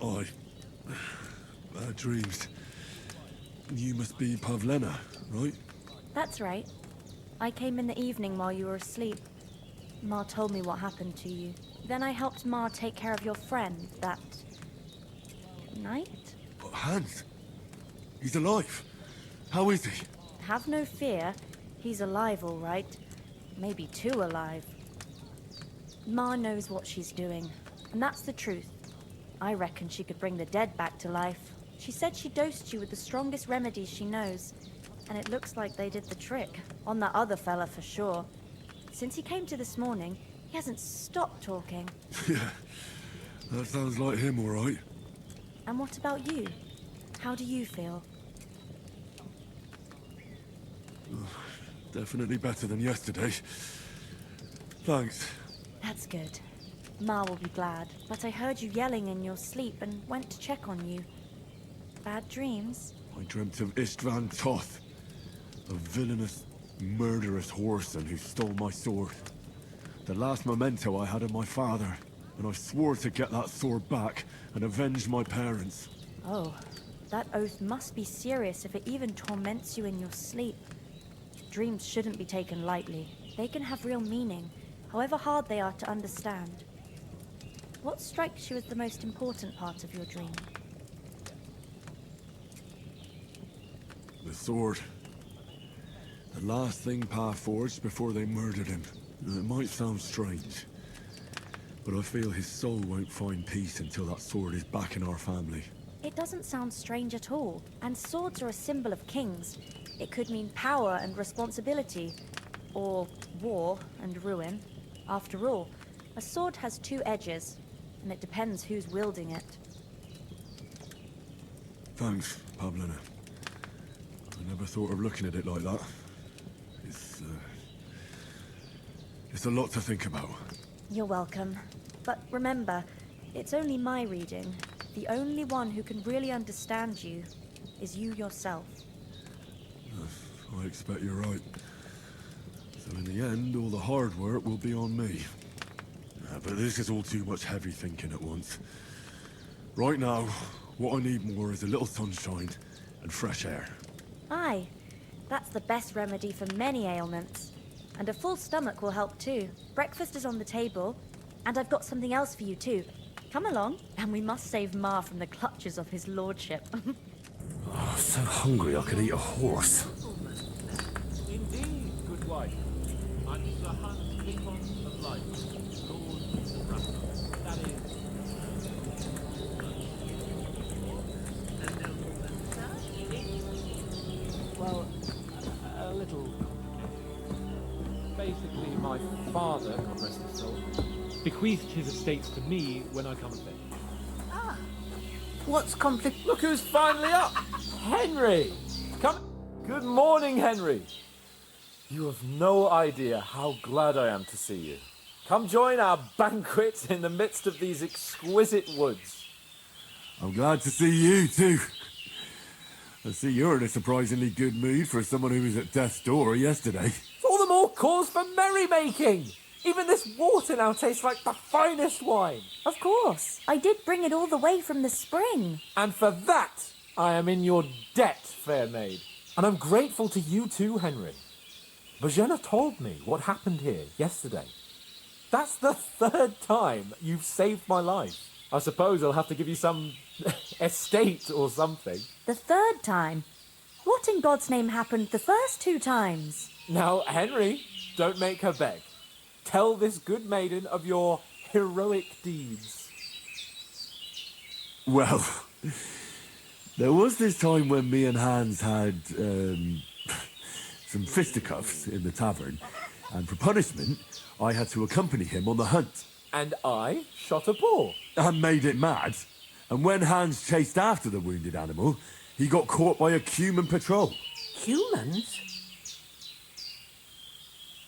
I... Bad dreams. You must be Pavlena, right? That's right. I came in the evening while you were asleep. Ma told me what happened to you. Then I helped Ma take care of your friend that... night? But Hans? He's alive. How is he? Have no fear. He's alive, all right. Maybe too alive. Ma knows what she's doing, and that's the truth. I reckon she could bring the dead back to life. She said she dosed you with the strongest remedies she knows, and it looks like they did the trick. On that other fella for sure. Since he came to this morning, he hasn't stopped talking. Yeah, that sounds like him, all right. And what about you? How do you feel? Definitely better than yesterday. Thanks. That's good. Ma will be glad, but I heard you yelling in your sleep and went to check on you. Bad dreams? I dreamt of Istvan Toth, a villainous, murderous whoreson who stole my sword. The last memento I had of my father, and I swore to get that sword back and avenge my parents. Oh, that oath must be serious if it even torments you in your sleep. Dreams shouldn't be taken lightly. They can have real meaning, however hard they are to understand. What strikes you as the most important part of your dream? The sword. The last thing Pa forged before they murdered him. It might sound strange, but I feel his soul won't find peace until that sword is back in our family. It doesn't sound strange at all, and swords are a symbol of kings. It could mean power and responsibility, or war and ruin. After all, a sword has two edges, and it depends who's wielding it. Thanks, Pavlena. I never thought of looking at it like that. It's a lot to think about. You're welcome. But remember, it's only my reading. The only one who can really understand you is you yourself. I expect you're right. So in the end, all the hard work will be on me. But this is all too much heavy thinking at once. Right now, what I need more is a little sunshine and fresh air. Aye, that's the best remedy for many ailments. And a full stomach will help too. Breakfast is on the table, and I've got something else for you too. Come along, and we must save Ma from the clutches of his lordship. Oh, so hungry I could eat a horse. Indeed, good wife. I'm Sir Hans Vicomte of Light, Lord of Rathmore. That is... Well, a little... Basically, my father, God rest his soul, bequeathed his estates to me when I come of age. Ah, what's conflict? Look who's finally up! Henry! Come... Good morning, Henry! You have no idea how glad I am to see you. Come join our banquet in the midst of these exquisite woods. I'm glad to see you too. I see you're in a surprisingly good mood for someone who was at death's door yesterday. All the more cause for merrymaking! Even this water now tastes like the finest wine. Of course, I did bring it all the way from the spring. And for that, I am in your debt, fair maid. And I'm grateful to you too, Henry. Bojena told me what happened here yesterday. That's the third time you've saved my life. I suppose I'll have to give you some estate or something. The third time? What in God's name happened the first two times? Now, Henry, don't make her beg. Tell this good maiden of your heroic deeds. Well, there was this time when me and Hans had some fisticuffs in the tavern, and for punishment, I had to accompany him on the hunt. And I shot a boar. And made it mad. And when Hans chased after the wounded animal, he got caught by a human patrol. Humans?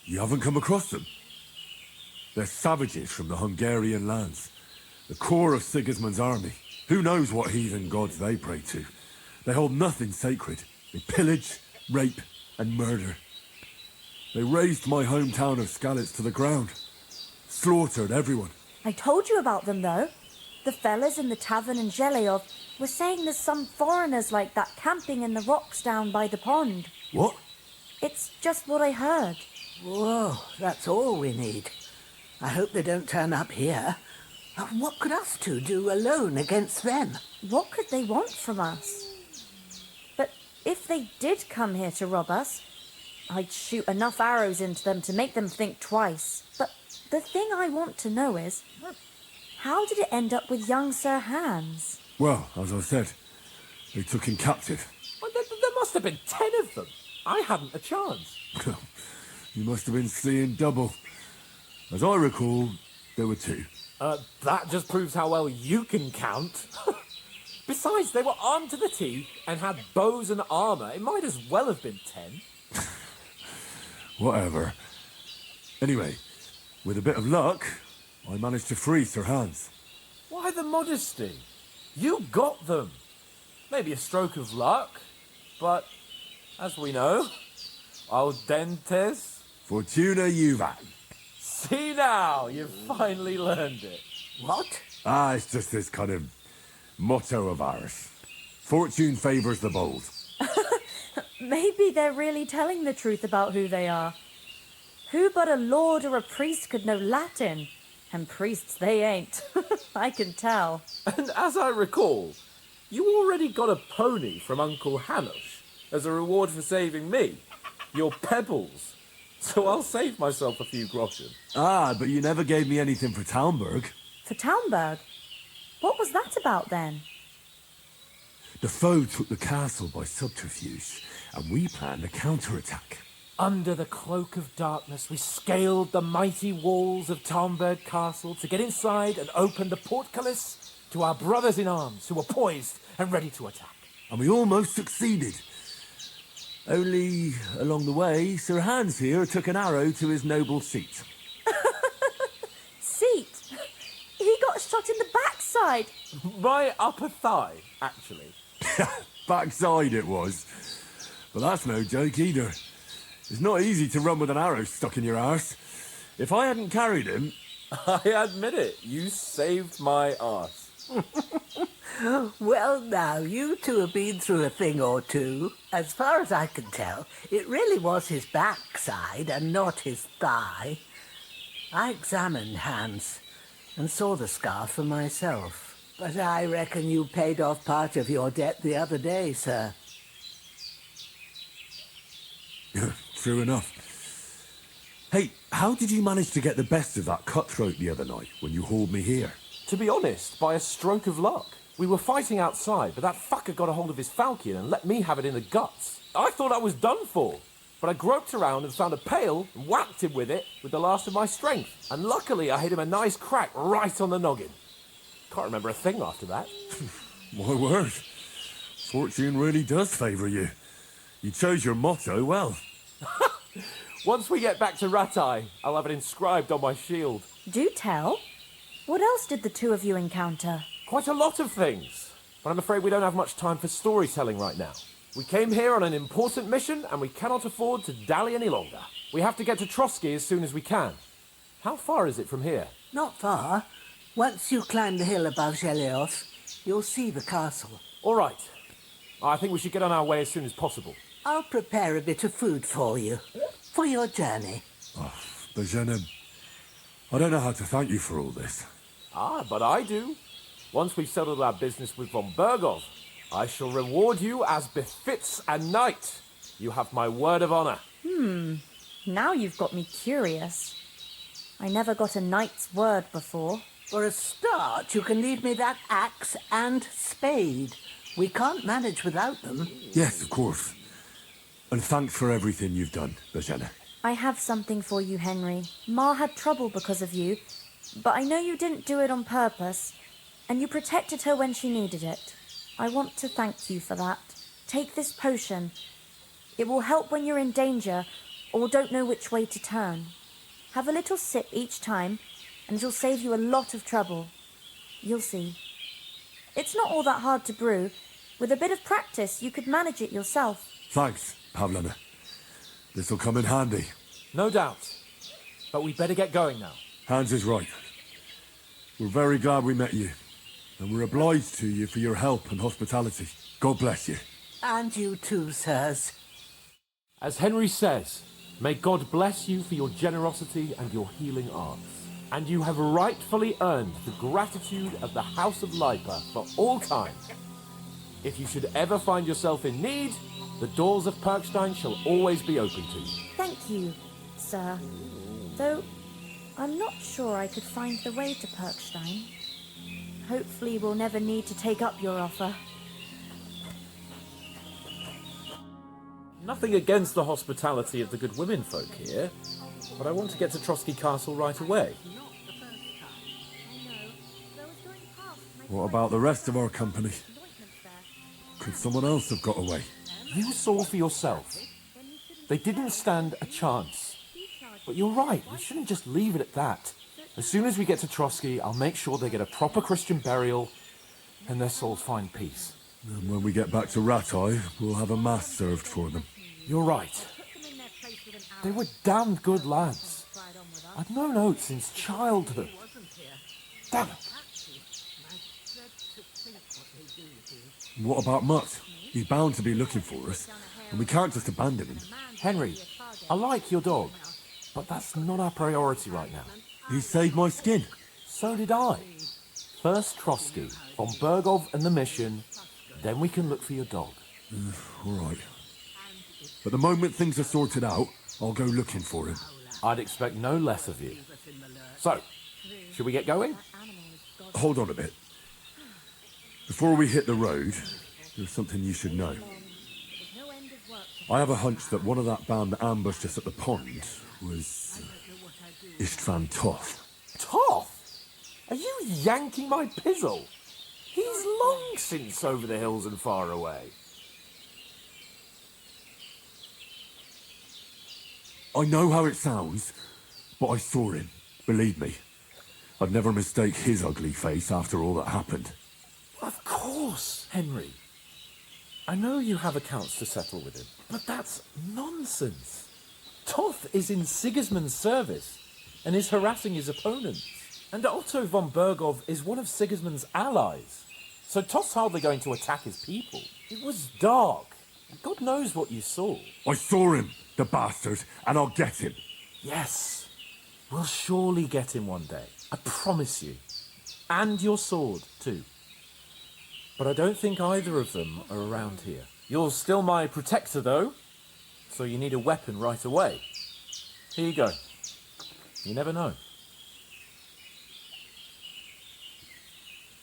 You haven't come across them? They're savages from the Hungarian lands. The core of Sigismund's army. Who knows what heathen gods they pray to? They hold nothing sacred. They pillage, rape, and murder. They razed my hometown of Skalitz to the ground. Slaughtered everyone. I told you about them, though. The fellas in the tavern in Zheleov were saying there's some foreigners like that camping in the rocks down by the pond. What? It's just what I heard. Whoa, that's all we need. I hope they don't turn up here. What could us two do alone against them? What could they want from us? But if they did come here to rob us, I'd shoot enough arrows into them to make them think twice. But the thing I want to know is, how did it end up with young Sir Hans? Well, as I said, they took him captive. Well, there must have been 10 of them. I hadn't a chance. You must have been seeing double. As I recall, there were 2. That just proves how well you can count. Besides, they were armed to the teeth and had bows and armour. It might as well have been 10. Whatever. Anyway, with a bit of luck, I managed to free Sir Hans. Why the modesty? You got them. Maybe a stroke of luck, but as we know, al dentes. Fortuna juvat. See now, you've finally learned it. What? It's just this kind of motto of ours. Fortune favours the bold. Maybe they're really telling the truth about who they are. Who but a lord or a priest could know Latin? And priests they ain't. I can tell. And as I recall, you already got a pony from Uncle Hanush as a reward for saving me. Your pebbles. So I'll save myself a few groschen. But you never gave me anything for Talmberg. For Talmberg? What was that about then? The foe took the castle by subterfuge, and we planned a counterattack. Under the cloak of darkness, we scaled the mighty walls of Talmberg Castle to get inside and open the portcullis to our brothers in arms who were poised and ready to attack. And we almost succeeded. Only, along the way, Sir Hans here took an arrow to his noble seat. Seat? He got shot in the backside. My upper thigh, actually. Backside it was. But that's no joke either. It's not easy to run with an arrow stuck in your arse. If I hadn't carried him... I admit it, you saved my arse. Well, now, you two have been through a thing or two. As far as I can tell, it really was his backside and not his thigh. I examined Hans and saw the scar for myself. But I reckon you paid off part of your debt the other day, sir. True enough. Hey, how did you manage to get the best of that cutthroat the other night when you hauled me here? To be honest, by a stroke of luck. We were fighting outside, but that fucker got a hold of his falchion and let me have it in the guts. I thought I was done for, but I groped around and found a pail and whacked him with it with the last of my strength. And luckily I hit him a nice crack right on the noggin. Can't remember a thing after that. My word. Fortune really does favour you. You chose your motto well. Once we get back to Ratai, I'll have it inscribed on my shield. Do tell. What else did the 2 of you encounter? Quite a lot of things, but I'm afraid we don't have much time for storytelling right now. We came here on an important mission, and we cannot afford to dally any longer. We have to get to Trosky as soon as we can. How far is it from here? Not far. Once you climb the hill above Zheleov, you'll see the castle. All right. I think we should get on our way as soon as possible. I'll prepare a bit of food for you, for your journey. Bajena, I don't know how to thank you for all this. But I do. Once we've settled our business with von Bergov, I shall reward you as befits a knight. You have my word of honor. Now you've got me curious. I never got a knight's word before. For a start, you can leave me that axe and spade. We can't manage without them. Yes, of course. And thanks for everything you've done, Bajena. I have something for you, Henry. Ma had trouble because of you, but I know you didn't do it on purpose, and you protected her when she needed it. I want to thank you for that. Take this potion. It will help when you're in danger or don't know which way to turn. Have a little sip each time, and it'll save you a lot of trouble. You'll see. It's not all that hard to brew. With a bit of practice, you could manage it yourself. Thanks, Pavlana. This'll come in handy. No doubt. But we'd better get going now. Hans is right. We're very glad we met you. and we're obliged to you for your help and hospitality. God bless you. And you too, sirs. As Henry says, may God bless you for your generosity and your healing arts. And you have rightfully earned the gratitude of the House of Lipa for all time. If you should ever find yourself in need, the doors of Perkstein shall always be open to you. Thank you, sir. Though, I'm not sure I could find the way to Perkstein. Hopefully we'll never need to take up your offer. Nothing against the hospitality of the good women folk here, but I want to get to Trosky Castle right away. What about the rest of our company? Could someone else have got away? You saw for yourself. They didn't stand a chance. But you're right, we shouldn't just leave it at that. As soon as we get to Trosky, I'll make sure they get a proper Christian burial and their souls find peace. And when we get back to Ratai, we'll have a mass served for them. You're right. They were damned good lads. I'd known Oates since childhood. Damn it. What about Mutt? He's bound to be looking for us, and we can't just abandon him. Henry, I like your dog, but that's not our priority right now. He saved my skin. So did I. First Trosky, von Bergov and the mission, then we can look for your dog. All right. But the moment things are sorted out, I'll go looking for him. I'd expect no less of you. So, should we get going? Hold on a bit. Before we hit the road, there's something you should know. I have a hunch that one of that band that ambushed us at the pond was Istvan Toth. Toth? Are you yanking my pizzle? He's long since over the hills and far away. I know how it sounds, but I saw him. Believe me. I'd never mistake his ugly face after all that happened. Of course, Henry. I know you have accounts to settle with him, but that's nonsense. Toth is in Sigismund's service and is harassing his opponents. And Otto von Bergov is one of Sigismund's allies. So Toth's hardly going to attack his people. It was dark. God knows what you saw. I saw him, the bastard, and I'll get him. Yes. We'll surely get him one day. I promise you. And your sword, too. But I don't think either of them are around here. You're still my protector, though, so you need a weapon right away. Here you go. You never know.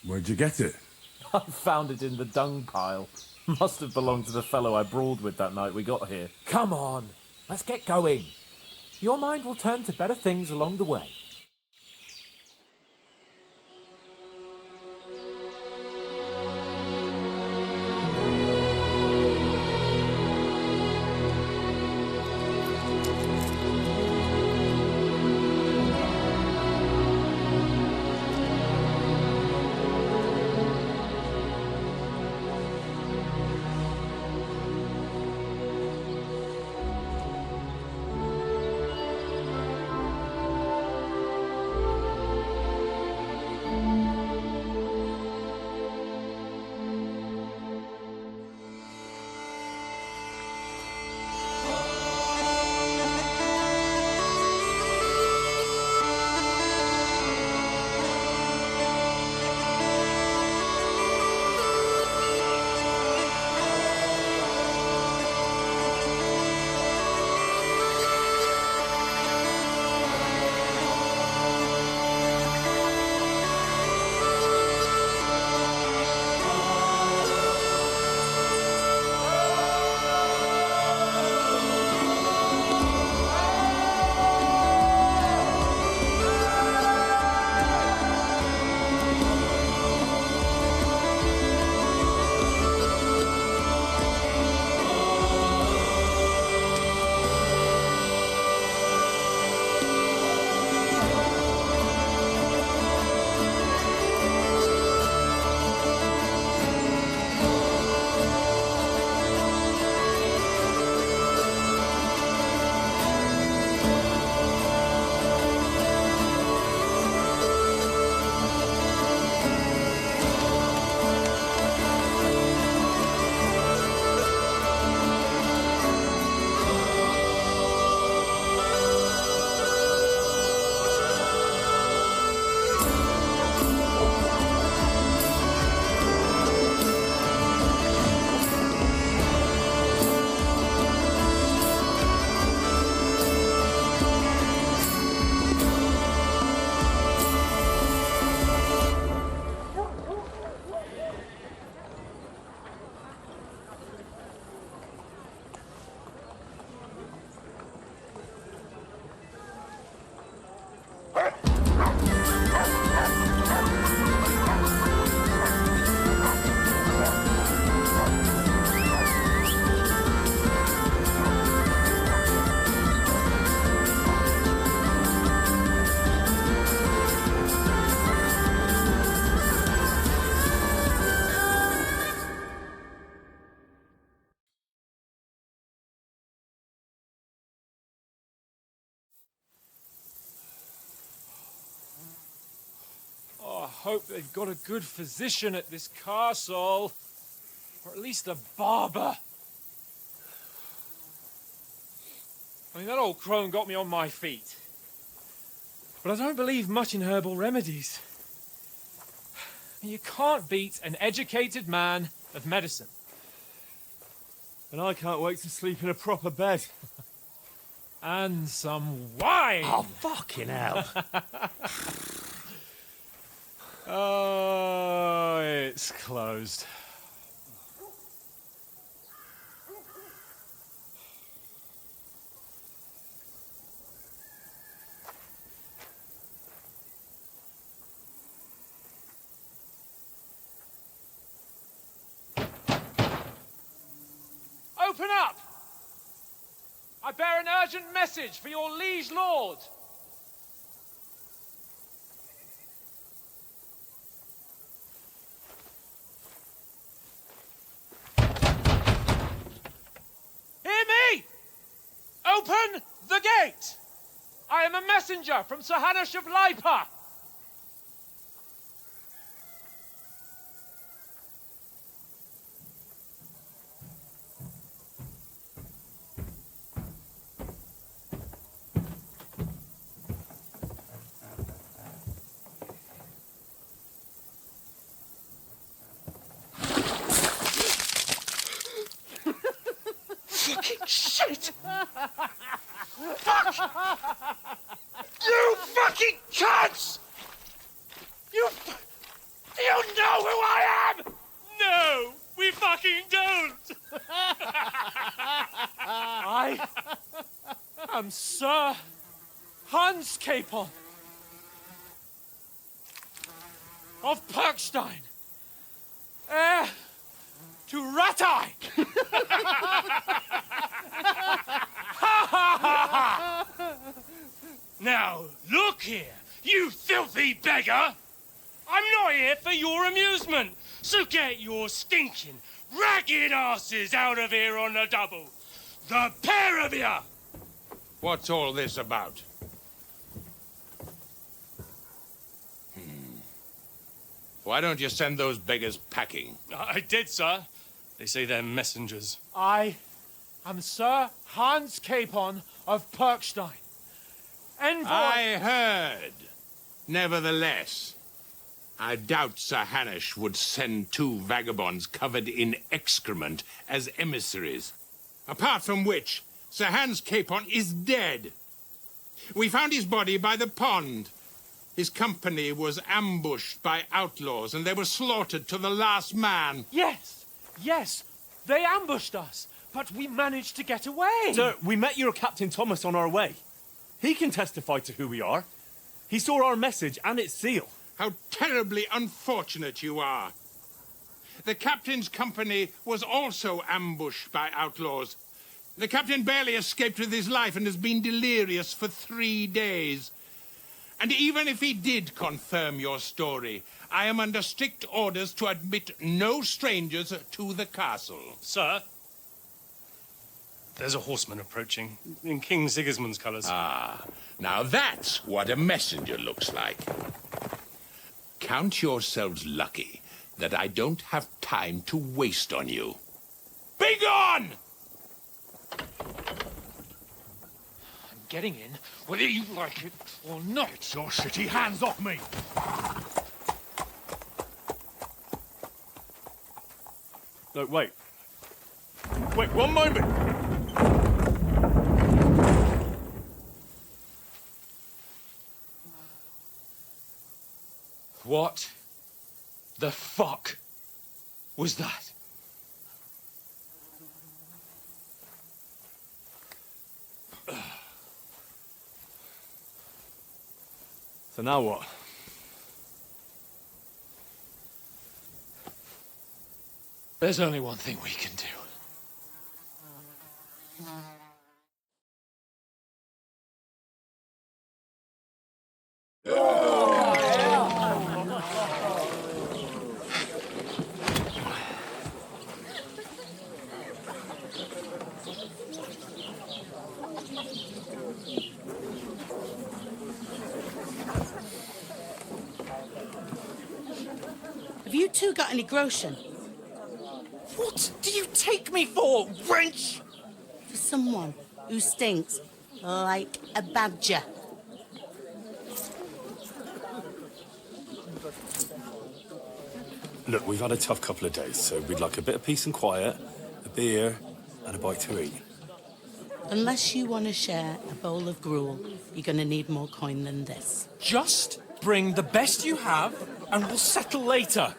Where'd you get it? I found it in the dung pile. Must have belonged to the fellow I brawled with that night we got here. Come on, let's get going. Your mind will turn to better things along the way. hope they've got a good physician at this castle. Or at least a barber. I mean, that old crone got me on my feet. But I don't believe much in herbal remedies. You can't beat an educated man of medicine. And I can't wait to sleep in a proper bed. And some wine! Oh, fucking hell. Oh, it's closed. Open up! I bear an urgent message for your liege lord. Hear me! Open the gate! I am a messenger from Sir Hanush of Lipa. Fucking shit! Fuck! You fucking cunts! You know who I am? No, we fucking don't! I am Sir Hans Capon of Perkstein, heir to Ratai! Now, look here, you filthy beggar! I'm not here for your amusement, so get your stinking, ragged asses out of here on the double. The pair of you! What's all this about? Why don't you send those beggars packing? I did, sir. They say they're messengers. I am Sir Hans Capon of Perkstein. Envoy... I heard. Nevertheless, I doubt Sir Hanush would send two vagabonds covered in excrement as emissaries. Apart from which, Sir Hans Capon is dead. We found his body by the pond. His company was ambushed by outlaws, and they were slaughtered to the last man. Yes, yes, they ambushed us, but we managed to get away. Sir, we met your Captain Thomas on our way. He can testify to who we are. He saw our message and its seal. How terribly unfortunate you are. The captain's company was also ambushed by outlaws. The captain barely escaped with his life and has been delirious for 3 days. And even if he did confirm your story, I am under strict orders to admit no strangers to the castle. Sir, there's a horseman approaching in King Sigismund's colours. Ah, now that's what a messenger looks like. Count yourselves lucky that I don't have time to waste on you. Be gone! I'm getting in, whether you like it or not. Your shitty hands off me! No, wait. Wait, one moment! What the fuck was that? So now what? There's only one thing we can do. Have you two got any groschen? What do you take me for, wench? For someone who stinks like a badger. Look, we've had a tough couple of days, so we'd like a bit of peace and quiet, a beer, and a bite to eat. Unless you want to share a bowl of gruel, you're going to need more coin than this. Just bring the best you have, and we'll settle later.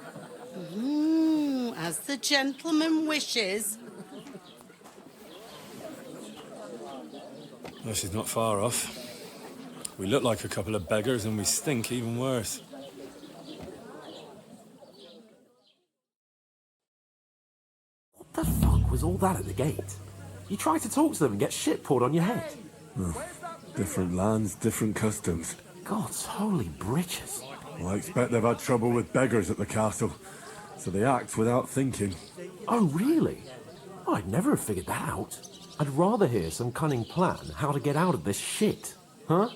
As the gentleman wishes. Well, she's not far off. We look like a couple of beggars, and we stink even worse. What the fuck was all that at the gate? You try to talk to them and get shit poured on your head. Different lands, different customs. God's holy britches. Well, I expect they've had trouble with beggars at the castle, so they act without thinking. Oh, really? Oh, I'd never have figured that out. I'd rather hear some cunning plan how to get out of this shit. Huh?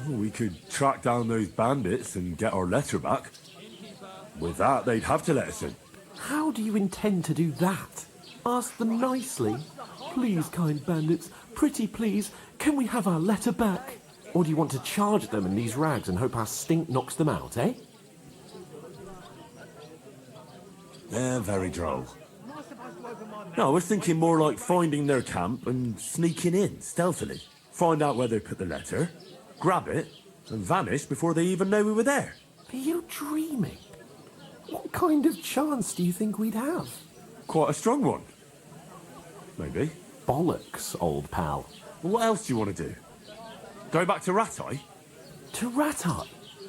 Oh, we could track down those bandits and get our letter back. With that, they'd have to let us in. How do you intend to do that? Ask them nicely. Please, kind bandits, pretty please, can we have our letter back? Or do you want to charge them in these rags and hope our stink knocks them out, eh? They're very droll. No, I was thinking more like finding their camp and sneaking in, stealthily. Find out where they put the letter, grab it, and vanish before they even know we were there. Are you dreaming? What kind of chance do you think we'd have? Quite a strong one. Maybe. Bollocks, old pal. Well, what else do you want to do? Go back to Ratai? To Ratai?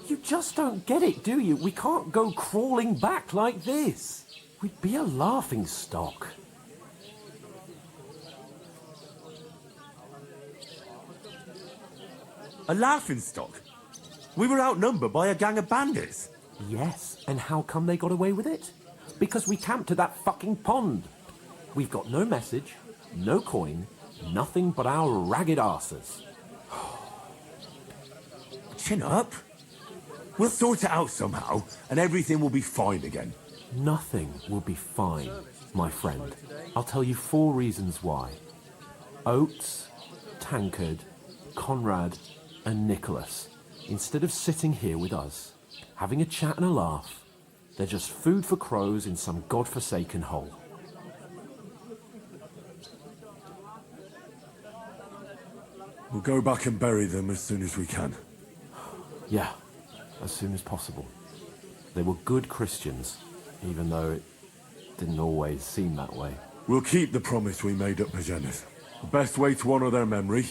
You just don't get it, do you? We can't go crawling back like this. We'd be a laughing stock. A laughingstock? We were outnumbered by a gang of bandits. Yes, and how come they got away with it? Because we camped at that fucking pond. We've got no message, no coin, nothing but our ragged arses. Chin up. We'll sort it out somehow, and everything will be fine again. Nothing will be fine, my friend. I'll tell you 4 reasons why. Oates, Tankard, Conrad, and Nicholas, instead of sitting here with us, having a chat and a laugh, they're just food for crows in some godforsaken hole. We'll go back and bury them as soon as we can. Yeah, as soon as possible. They were good Christians, even though it didn't always seem that way. We'll keep the promise we made at Magenna's. The best way to honour their memory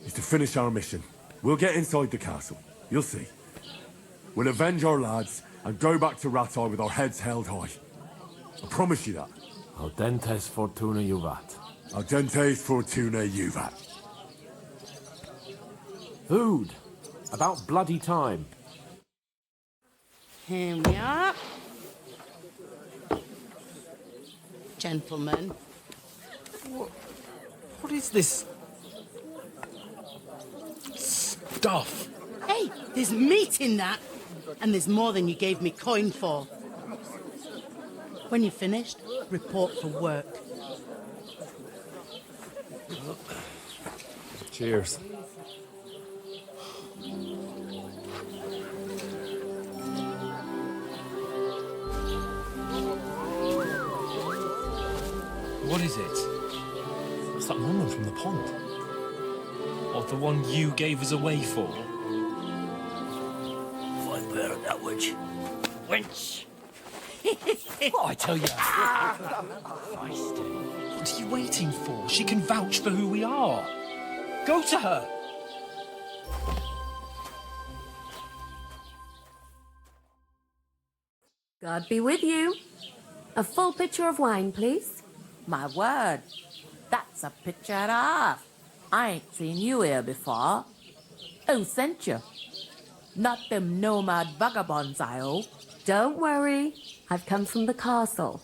is to finish our mission. We'll get inside the castle. You'll see. We'll avenge our lads and go back to Ratai with our heads held high. I promise you that. Audentes fortuna juvat. Audentes fortuna juvat. Food. About bloody time. Here we are. Gentlemen. What is this stuff? Hey, there's meat in that. And there's more than you gave me coin for. When you're finished, report for work. Cheers. What is it? It's that woman from the pond. Or the one you gave us away for? Find better than that witch. Wench! What I tell you? What are you waiting for? She can vouch for who we are. Go to her. God be with you. A full pitcher of wine, please. My word, that's a picture and a half. I ain't seen you here before. Who sent you? Not them nomad vagabonds, I hope. Don't worry. I've come from the castle.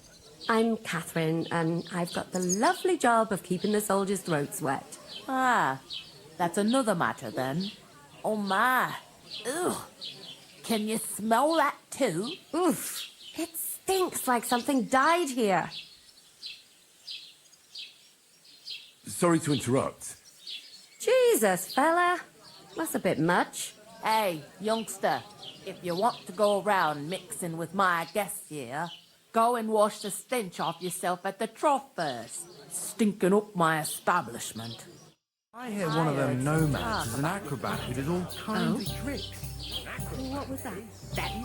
I'm Catherine, and I've got the lovely job of keeping the soldiers' throats wet. Ah, that's another matter then. Oh my, Ugh. Can you smell that too? Oof. It stinks like something died here. Sorry to interrupt. Jesus, fella. That's a bit much. Hey, youngster, if you want to go around mixing with my guests here, go and wash the stench off yourself at the trough first. Stinking up my establishment. I hear one of them nomads is an acrobat who does all kinds of tricks. What was that? That is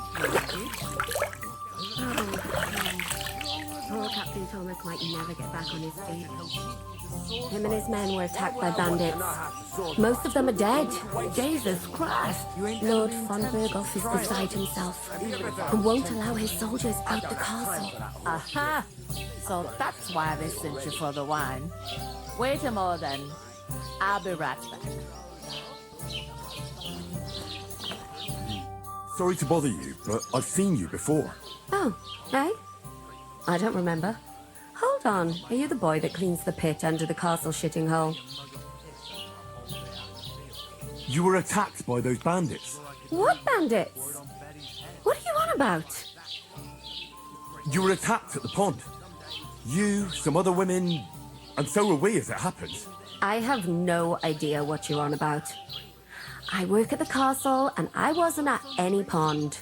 Poor Captain Thomas might never get back on his feet. Him and his men were attacked by bandits. Most of them are dead. Jesus Christ. Lord von Berghoff is beside himself and won't allow his soldiers out the castle. Aha! So that's why they sent you for the wine. Wait a moment then. I'll be right back. Sorry to bother you, but I've seen you before. Oh, eh? I don't remember. Hold on, are you the boy that cleans the pit under the castle shitting hole? You were attacked by those bandits. What bandits? What are you on about? You were attacked at the pond. You, some other women, and so were we as it happened. I have no idea what you're on about. I work at the castle, and I wasn't at any pond.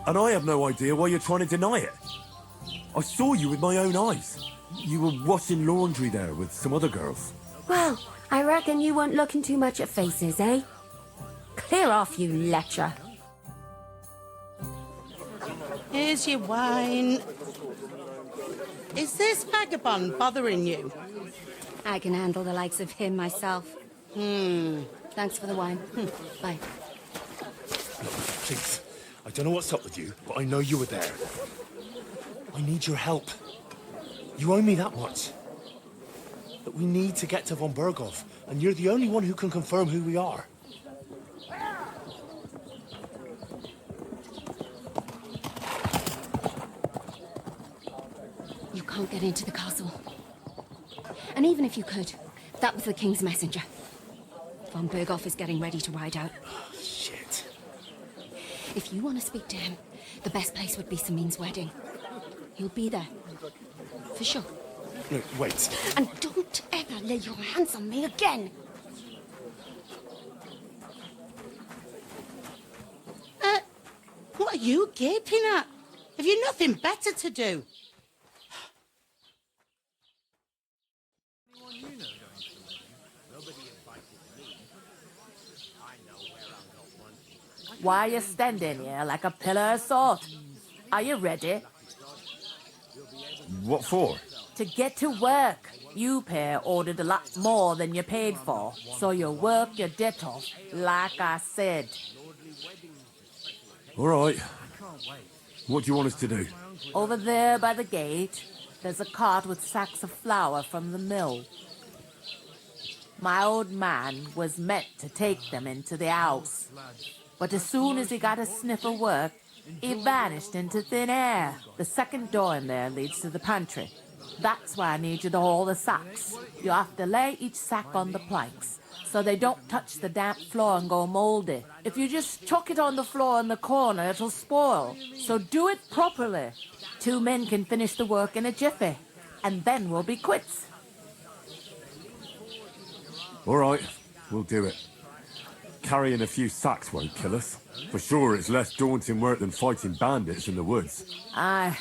And I have no idea why you're trying to deny it. I saw you with my own eyes. You were washing laundry there with some other girls. Well, I reckon you weren't looking too much at faces, eh? Clear off, you lecher. Here's your wine. Is this vagabond bothering you? I can handle the likes of him myself. Thanks for the wine. Bye. Please, I don't know what's up with you, but I know you were there. I need your help. You owe me that much. That we need to get to von Berghoff, and you're the only one who can confirm who we are. You can't get into the castle. And even if you could, that was the King's messenger. Von Berghoff is getting ready to ride out. Shit. If you want to speak to him, the best place would be Samin's wedding. He'll be there. For sure. No, wait. And don't ever lay your hands on me again! What are you gaping at? Have you nothing better to do? Why are you standing here like a pillar of salt? Are you ready? What for? To get to work. You pair ordered a lot more than you paid for, so you work your debt off, like I said. All right. What do you want us to do? Over there by the gate, there's a cart with sacks of flour from the mill. My old man was meant to take them into the house, but as soon as he got a sniff of work, he vanished into thin air. The second door in there leads to the pantry. That's why I need you to haul the sacks. You have to lay each sack on the planks, so they don't touch the damp floor and go mouldy. If you just chuck it on the floor in the corner, it'll spoil. So do it properly. 2 men can finish the work in a jiffy, and then we'll be quits. All right, we'll do it. Carrying a few sacks won't kill us. For sure, it's less daunting work than fighting bandits in the woods. Aye,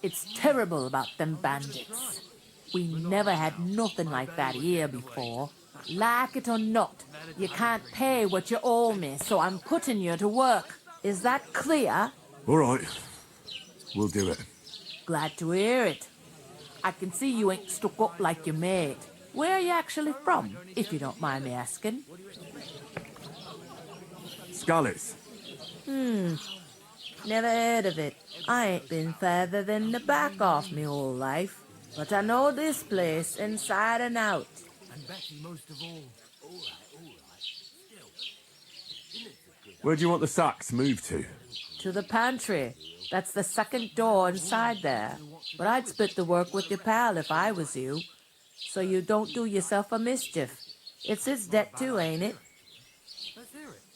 it's terrible about them bandits. We never had nothing like that here before. Like it or not, you can't pay what you owe me, so I'm putting you to work. Is that clear? All right, we'll do it. Glad to hear it. I can see you ain't stuck up like your mate. Where are you actually from, if you don't mind me asking? Scallies. Never heard of it. I ain't been further than the back off me whole life. But I know this place inside and out. Where do you want the sacks moved to? To the pantry. That's the second door inside there. But I'd split the work with your pal if I was you. so you don't do yourself a mischief. It's his debt too, ain't it?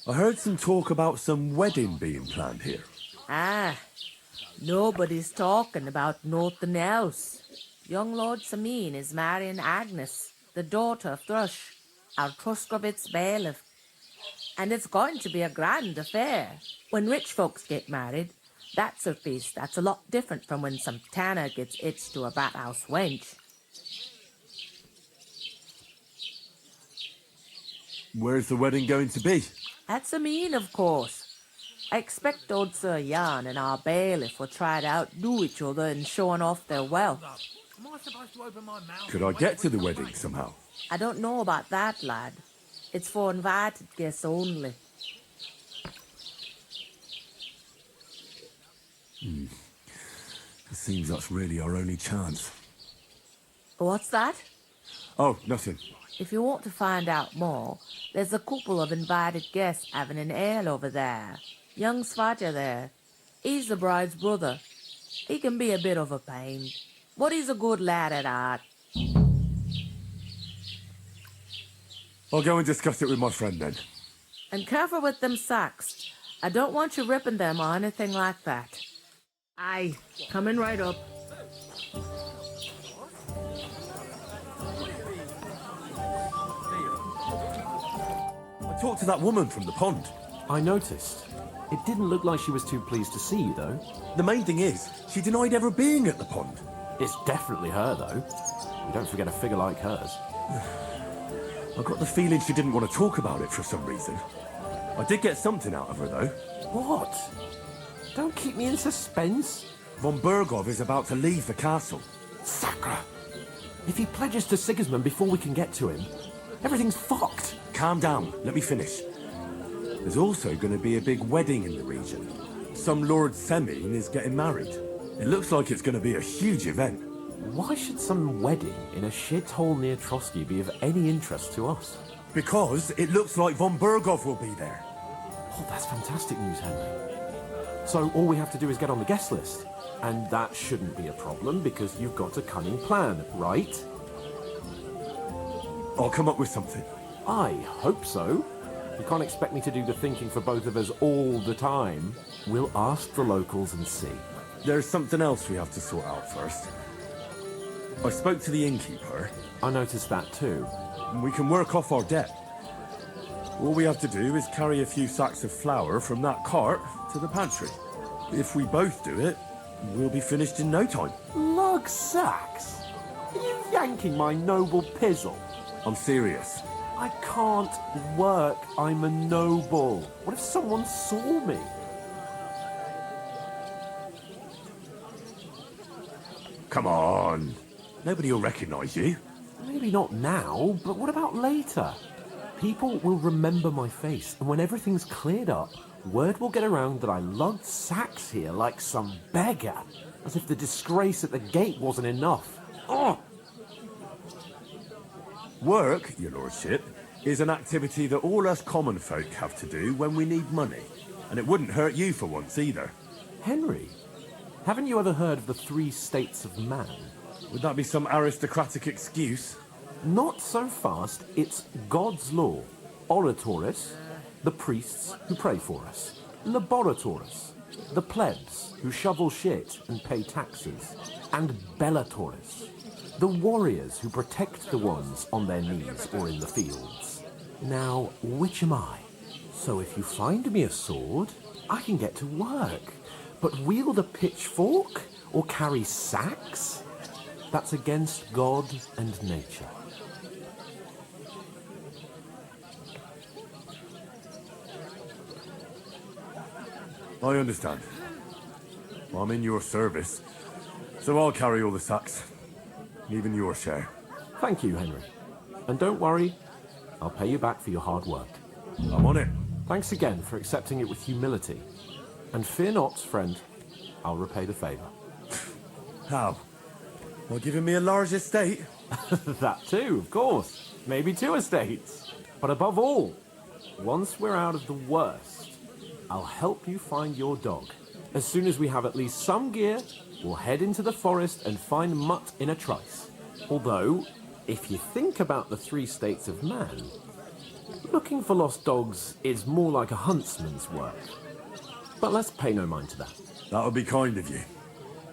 I heard some talk about some wedding being planned here. Ah, nobody's talking about nothing else. Young Lord Samin is marrying Agnes, the daughter of Thrush, our Troskovitz bailiff. And it's going to be a grand affair. When rich folks get married, that's a feast that's a lot different from when some tanner gets hitched to a bathhouse wench. Where's the wedding going to be? At Samin, of course. I expect old Sir Jan and our bailiff will try to outdo each other in showing off their wealth. Could I get to the wedding somehow? I don't know about that, lad. It's for invited guests only. It seems that's really our only chance. What's that? Oh, nothing. If you want to find out more, there's a couple of invited guests having an ale over there. Young Svaja there. He's the bride's brother. He can be a bit of a pain, but he's a good lad at heart. I'll go and discuss it with my friend then. And careful with them sacks. I don't want you ripping them or anything like that. Aye, coming right up. I talked to that woman from the pond. I noticed. It didn't look like she was too pleased to see you, though. The main thing is, she denied ever being at the pond. It's definitely her, though. You don't forget a figure like hers. I got the feeling she didn't want to talk about it for some reason. I did get something out of her, though. What? Don't keep me in suspense. Von Bergov is about to leave the castle. Sacre! If he pledges to Sigismund before we can get to him, everything's fucked. Calm down, let me finish. There's also going to be a big wedding in the region. Some Lord Semin is getting married. It looks like it's going to be a huge event. Why should some wedding in a shithole near Trosky be of any interest to us? Because it looks like Von Bergov will be there. Oh, that's fantastic news, Henry. So all we have to do is get on the guest list. And that shouldn't be a problem because you've got a cunning plan, right? I'll come up with something. I hope so. You can't expect me to do the thinking for both of us all the time. We'll ask the locals and see. There's something else we have to sort out first. I spoke to the innkeeper. I noticed that too. We can work off our debt. All we have to do is carry a few sacks of flour from that cart to the pantry. If we both do it, we'll be finished in no time. Lug sacks? Are you yanking my noble pizzle? I'm serious. I can't work. I'm a noble. What if someone saw me? Come on. Nobody will recognize you. Maybe not now, but what about later? People will remember my face, and when everything's cleared up, word will get around that I lugged sacks here like some beggar, as if the disgrace at the gate wasn't enough. Oh! Work, your lordship, is an activity that all us common folk have to do when we need money. And it wouldn't hurt you for once either. Henry, haven't you ever heard of the 3 states of man? Would that be some aristocratic excuse? Not so fast. It's God's law. Oratoris, the priests who pray for us. Laboratoris, the plebs who shovel shit and pay taxes. And Bellatoris, the warriors who protect the ones on their knees or in the fields. Now, which am I? So if you find me a sword, I can get to work. But wield a pitchfork or carry sacks? That's against God and nature. I understand. I'm in your service, so I'll carry all the sacks. Even your share. Thank you, Henry. And don't worry, I'll pay you back for your hard work. I'm on it. Thanks again for accepting it with humility. And fear not, friend, I'll repay the favour. How? By giving me a large estate? That too, of course. Maybe 2 estates. But above all, once we're out of the worst, I'll help you find your dog. As soon as we have at least some gear, we'll head into the forest and find Mutt in a trice. Although, If you think about the three states of man, looking for lost dogs is more like a huntsman's work. But let's pay no mind to that. That would be kind of you.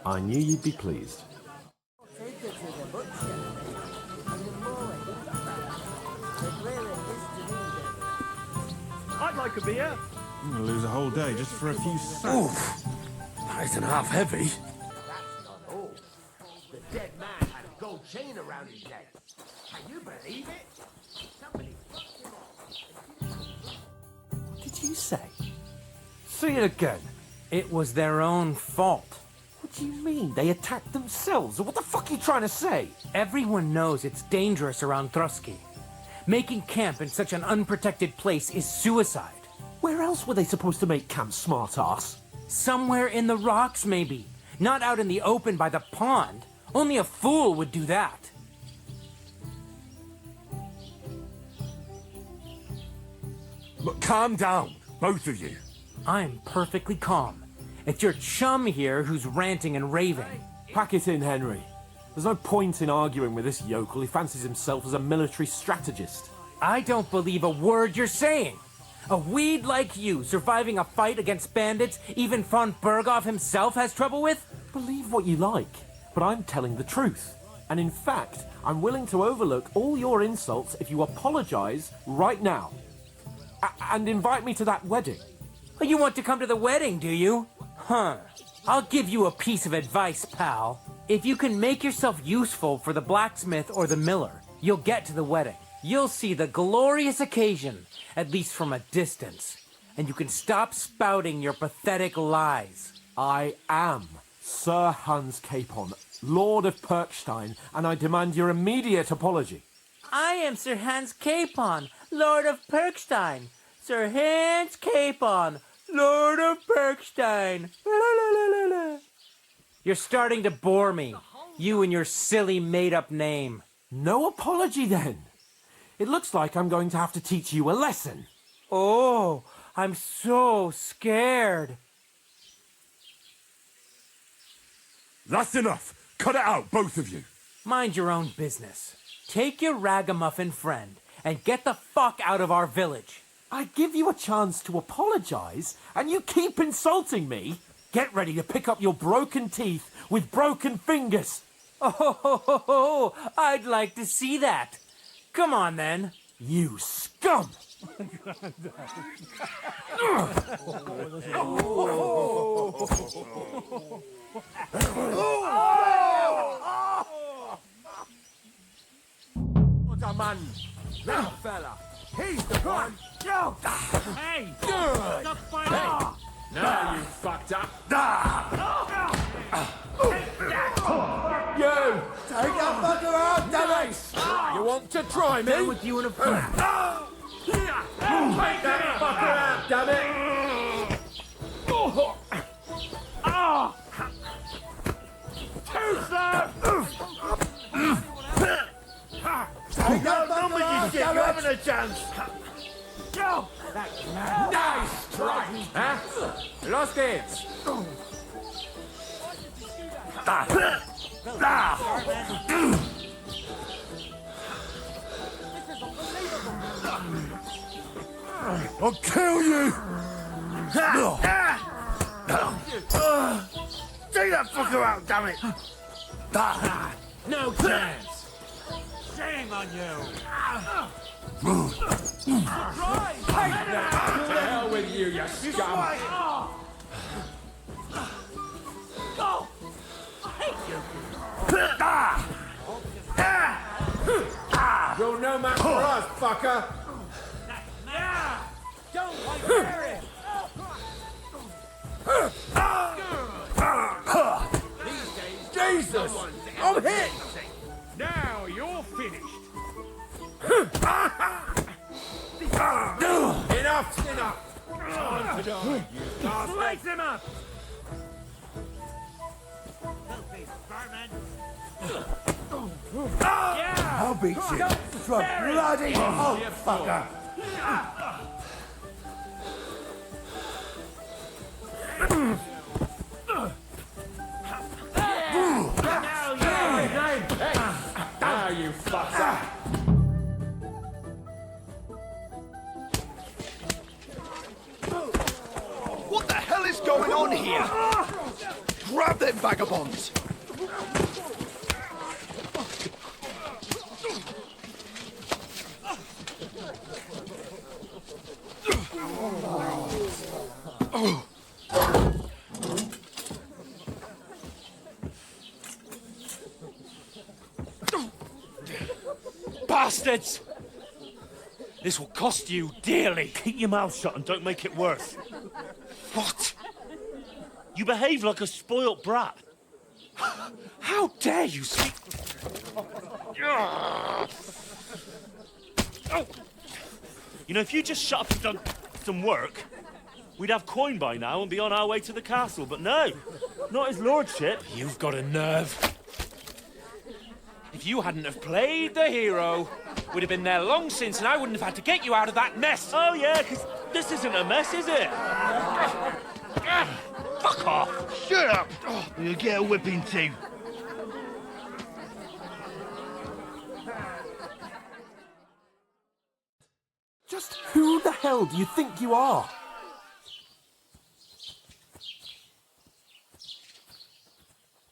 I knew you'd be pleased. I'd like a beer. I'm gonna lose a whole day just for a few sacks. Oof. That isn't half heavy. The dead man had a gold chain around his neck. Can you believe it? Somebody fucked him up. What did you say? Say it again. It was their own fault. What do you mean? They attacked themselves? What the fuck are you trying to say? Everyone knows it's dangerous around Trosky. Making camp in such an unprotected place is suicide. Where else were they supposed to make camp, smart-ass? Somewhere in the rocks, maybe. Not out in the open by the pond. Only a fool would do that. But calm down, both of you. I'm perfectly calm. It's your chum here who's ranting and raving. Pack it in, Henry. There's no point in arguing with this yokel. He fancies himself as a military strategist. I don't believe a word you're saying. A weed like you surviving a fight against bandits even von Berghoff himself has trouble with? Believe what you like, but I'm telling the truth. And in fact, I'm willing to overlook all your insults if you apologize right now. And invite me to that wedding. You want to come to the wedding, do you? Huh. I'll give you a piece of advice, pal. If you can make yourself useful for the blacksmith or the miller, you'll get to the wedding. You'll see the glorious occasion, at least from a distance. And you can stop spouting your pathetic lies. I am Sir Hans Capon, Lord of Perkstein, and I demand your immediate apology. I am Sir Hans Capon, Lord of Perkstein. Sir Hans Capon, Lord of Perkstein. You're starting to bore me. You and your silly made-up name. No apology, then. It looks like I'm going to have to teach you a lesson. Oh, I'm so scared. That's enough. Cut it out, both of you. Mind your own business. Take your ragamuffin friend and get the fuck out of our village. I give you a chance to apologize, and you keep insulting me. Get ready to pick up your broken teeth with broken fingers. Oh, I'd like to see that. Come on, then. You scum! What a man! That fella! He's the one! Hey! Stop fighting! Now you fucked up. You! Take that fucker out, damn it! You want to try me? With you in a fight. Take that fucker out, damn it! Take that fucker out, damn it! Having a chance! Go! Nice try! Huh? Los geht's! I'll kill you! Take that fucker out, damn it! No chance. Shame on you! To hell with you, you scum. You're no match for us, fucker. Don't wear it! Jesus! I'm hit! Now you're finished! Enough's enough. Time to die, you bastard! Slice him up! Yeah! I'll beat you for a bloody old fucker! Now you fucker. on here? Grab them vagabonds! Bastards! This will cost you dearly. Keep your mouth shut and don't make it worse. What? You behave like a spoilt brat. How dare you speak? You know, if you just shut up and done some work, we'd have coin by now and be on our way to the castle. But no, not his lordship. You've got a nerve. If you hadn't have played the hero, we'd have been there long since and I wouldn't have had to get you out of that mess. Oh yeah, because this isn't a mess, is it? Fuck off. Shut up! You'll get a whipping too. Just who the hell do you think you are?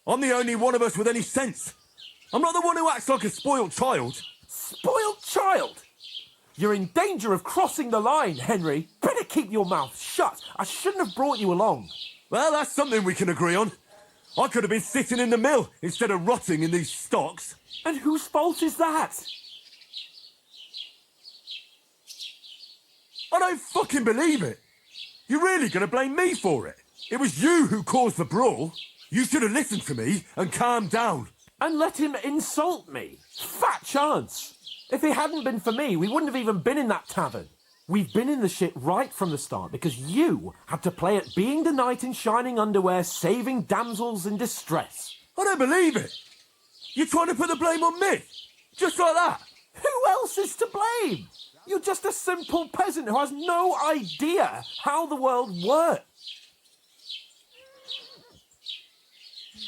I'm the only one of us with any sense. I'm not the one who acts like a spoiled child. Spoiled child? You're in danger of crossing the line, Henry. Better keep your mouth shut. I shouldn't have brought you along. Well, that's something we can agree on. I could have been sitting in the mill instead of rotting in these stocks. And whose fault is that? I don't fucking believe it. You're really going to blame me for it? It was you who caused the brawl. You should have listened to me and calmed down. And let him insult me. Fat chance. If it hadn't been for me, we wouldn't have even been in that tavern. We've been in the shit right from the start because you had to play at being the knight in shining underwear, saving damsels in distress. I don't believe it. You're trying to put the blame on me? Just like that? Who else is to blame? You're just a simple peasant who has no idea how the world works.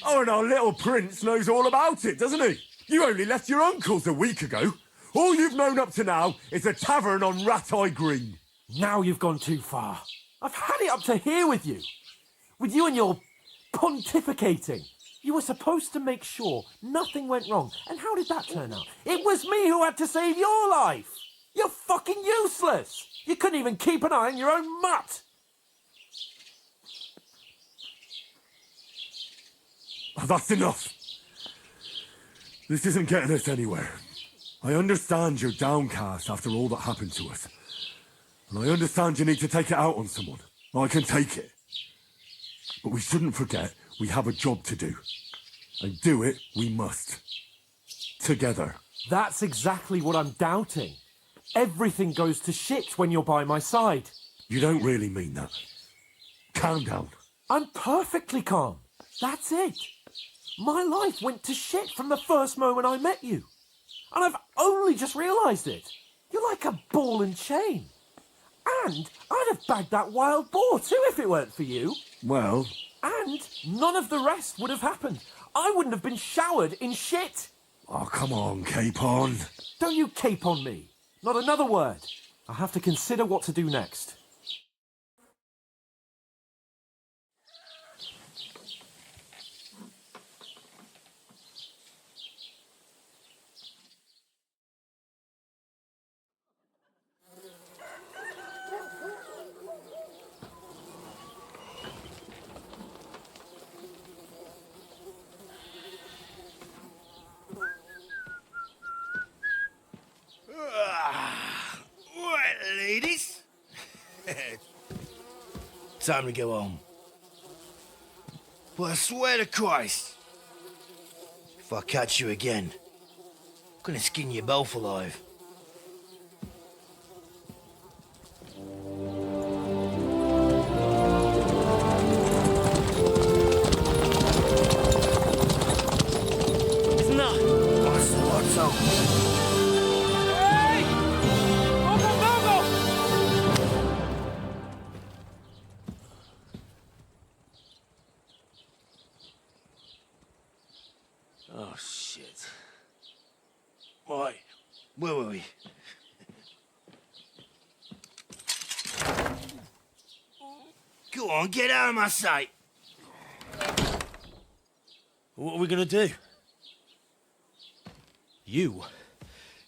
Oh, and our little prince knows all about it, doesn't he? You only left your uncle's a week ago. All you've known up to now is a tavern on Rat-Eye Green. Now you've gone too far. I've had it up to here with you. With you and your pontificating. You were supposed to make sure nothing went wrong. And how did that turn out? It was me who had to save your life. You're fucking useless. You couldn't even keep an eye on your own mutt. Oh, that's enough. This isn't getting us anywhere. I understand you're downcast after all that happened to us. And I understand you need to take it out on someone. I can take it. But we shouldn't forget we have a job to do. And do it we must. Together. That's exactly what I'm doubting. Everything goes to shit when you're by my side. You don't really mean that. Calm down. I'm perfectly calm. That's it. My life went to shit from the first moment I met you. And I've only just realised it. You're like a ball and chain. And I'd have bagged that wild boar too if it weren't for you. Well... And none of the rest would have happened. I wouldn't have been showered in shit. Oh, come on, Capon. Don't you cape on me. Not another word. I have to consider what to do next. Right, ladies. Time to go home. But I swear to Christ, if I catch you again, I'm gonna skin you both alive. Isn't that? What's up? Oh, shit. Right, where were we? Go on, get out of my sight. What are we gonna do? You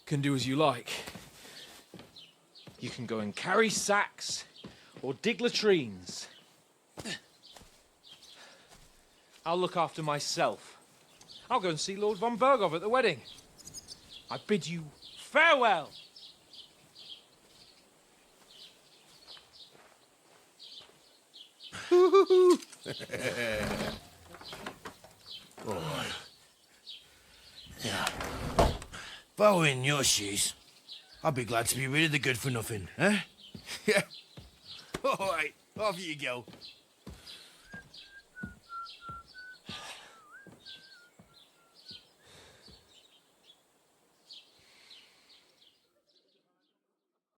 can do as you like. You can go and carry sacks or dig latrines. I'll look after myself. I'll go and see Lord von Bergov at the wedding. I bid you farewell. Oh. Yeah. If I were in your shoes, I'd be glad to be rid of the good for nothing, eh? Yeah. All right, off you go.